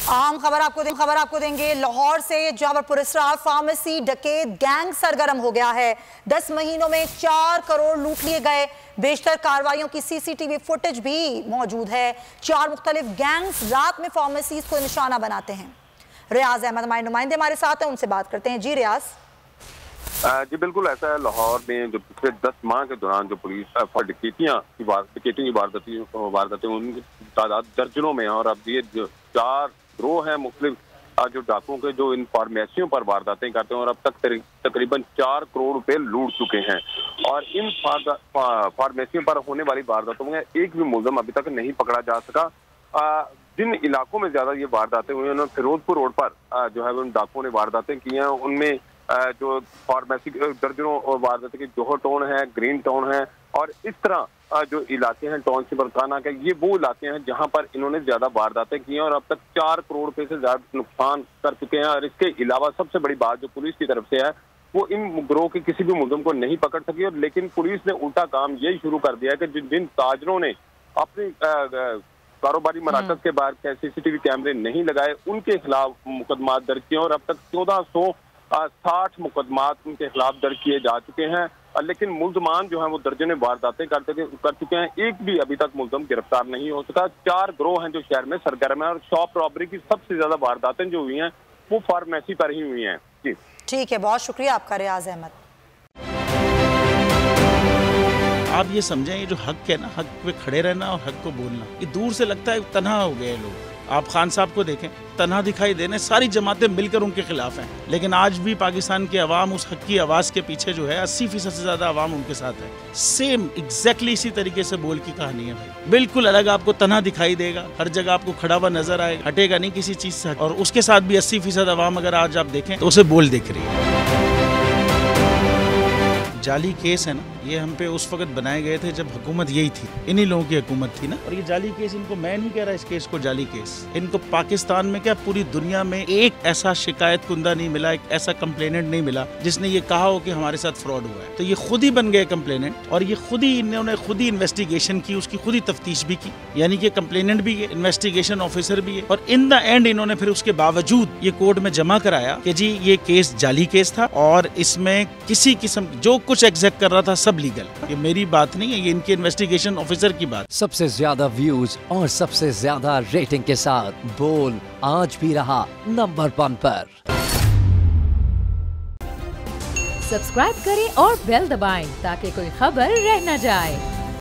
आम खबर आपको देंगे लाहौर से, जहां पर पुरस्कार फार्मेसी डकैत गैंग सरगर्म हो गया है। 10 महीनों में 4 करोड़ लूट लिए गए। बेशतर कार्रवाइयों की सीसीटीवी फुटेज भी मौजूद है। 4 मुख्तलिफ गैंग्स रात में फार्मेसीज को निशाना बनाते हैं। रियाज अहमद हमारे नुमाइंदे हमारे साथ हैं, उनसे बात करते हैं। जी रियाज। जी बिल्कुल ऐसा है। लाहौर में जो पिछले 10 माह के दौरान जो पुलिस डकैती की वारदातें उनकी तादाद दर्जनों में है। और अब ये जो 4 गिरोह हैं मुख्तलिफ जो डाकुओं के, जो इन फार्मेसियों पर वारदातें करते हैं और अब तक तकरीबन 4 करोड़ रुपए लूट चुके हैं। और इन फार्मेसियों पर होने वाली वारदातों में एक भी मुलजम अभी तक नहीं पकड़ा जा सका। जिन इलाकों में ज्यादा ये वारदातें हुई हैं, उन्होंने फिरोजपुर रोड पर जो है उन डाकुओं ने वारदातें की हैं। उनमें जो फार्मेसी दर्जनों वारदातें की जोहर टाउन है, ग्रीन टाउन है और इस तरह जो इलाके हैं टाउनशिप और काना के, ये वो इलाके हैं जहां पर इन्होंने ज्यादा वारदातें की हैं और अब तक 4 करोड़ रुपए से ज्यादा नुकसान कर चुके हैं। और इसके अलावा सबसे बड़ी बात जो पुलिस की तरफ से है, वो इन गिरोह के किसी भी मुलजम को नहीं पकड़ सकी। और लेकिन पुलिस ने उल्टा काम यही शुरू कर दिया है कि जिन ताजरों ने अपनी कारोबारी मराकज के बाहर सीसीटीवी कैमरे नहीं लगाए, उनके खिलाफ मुकदमा दर्ज किए और अब तक 1460 मुकदमात उनके खिलाफ दर्ज किए जा चुके हैं। लेकिन मुल्जमान जो हैं वो दर्जने वारदातें कर चुके हैं। एक भी अभी तक मुल्जम गिरफ्तार नहीं हो सका। 4 गिरोह हैं जो शहर में सरगर्म है और शॉप रॉबरी की सबसे ज्यादा वारदातें जो हुई हैं वो फार्मेसी पर ही हुई हैं। जी ठीक है, बहुत शुक्रिया आपका रियाज अहमद। आप ये समझें, ये जो हक है ना, हक पे खड़े रहना और हक को बोलना, ये दूर से लगता है तन्हा हो गए लोग। आप खान साहब को देखें, तन्हा दिखाई देने, सारी जमातें मिलकर उनके खिलाफ हैं। लेकिन आज भी पाकिस्तान की आवाम उस हक की आवाज़ के पीछे जो है 80% से ज़्यादा आवाम उनके साथ है। सेम एग्जैक्टली इसी तरीके से बोल की कहानी है भाई। बिल्कुल अलग आपको तन्हा दिखाई देगा, हर जगह आपको खड़ा हुआ नजर आएगा, हटेगा नहीं किसी चीज़ से। और उसके साथ भी 80% आवाम अगर आज आप देखें तो उसे बोल दिख रही है। जाली केस है ना, ये हम पे उस वक्त बनाए गए थे जब हुकूमत यही थी, इन्हीं लोगों की हुकूमत थी ना। और ये जाली केस, इनको मैं नहीं कह रहा इस केस को जाली केस, इनको पाकिस्तान में क्या पूरी दुनिया में एक ऐसा शिकायत कुंदा नहीं मिला, एक ऐसा कंप्लेनेंट नहीं मिला जिसने ये कहा हो कि हमारे साथ फ्रॉड हुआ है। तो ये खुद ही बन गए कंप्लेनेंट और ये खुद ही इन्होंने खुद ही इन्वेस्टिगेशन की, उसकी खुद ही तफ्तीश भी की। यानी कि कंप्लेनेंट भी है, इन्वेस्टिगेशन ऑफिसर भी है। और इन द एंड इन्होंने फिर उसके बावजूद ये कोर्ट में जमा कराया कि जी ये केस जाली केस था और इसमें किसी किस्म जो कुछ एग्जैक्ट कर रहा था सब लीगल। ये मेरी बात नहीं है, ये इनके इन्वेस्टिगेशन ऑफिसर की बात। सबसे ज्यादा व्यूज और सबसे ज्यादा रेटिंग के साथ बोल आज भी रहा नंबर 1 पर। सब्सक्राइब करें और बेल दबाएं ताकि कोई खबर रह न जाए।